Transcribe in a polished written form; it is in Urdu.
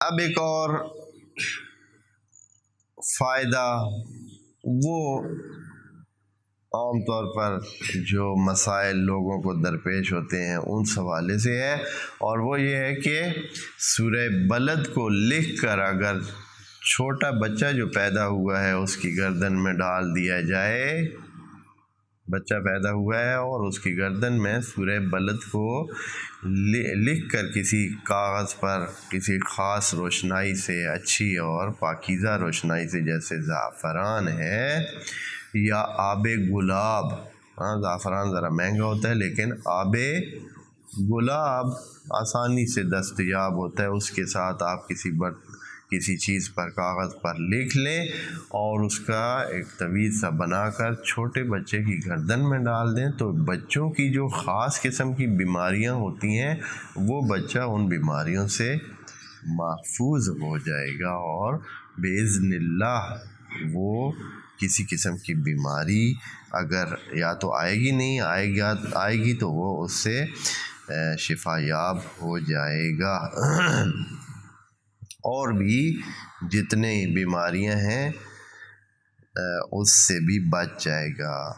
اب ایک اور فائدہ وہ عام طور پر جو مسائل لوگوں کو درپیش ہوتے ہیں ان حوالے سے ہے، اور وہ یہ ہے کہ سورہ بلد کو لکھ کر اگر چھوٹا بچہ جو پیدا ہوا ہے اس کی گردن میں ڈال دیا جائے، بچہ پیدا ہوا ہے اور اس کی گردن میں سورہ بلد کو لکھ کر کسی کاغذ پر کسی خاص روشنائی سے، اچھی اور پاکیزہ روشنائی سے، جیسے زعفران ہے یا آب گلاب، زعفران ذرا مہنگا ہوتا ہے لیکن آب گلاب آسانی سے دستیاب ہوتا ہے، اس کے ساتھ آپ کسی چیز پر کاغذ پر لکھ لیں اور اس کا ایک طویل سا بنا کر چھوٹے بچے کی گردن میں ڈال دیں، تو بچوں کی جو خاص قسم کی بیماریاں ہوتی ہیں وہ بچہ ان بیماریوں سے محفوظ ہو جائے گا، اور بإذن اللہ وہ کسی قسم کی بیماری اگر یا تو آئے گی نہیں آئے گی تو وہ اس سے شفا یاب ہو جائے گا، اور بھی جتنے بیماریاں ہیں اس سے بھی بچ جائے گا۔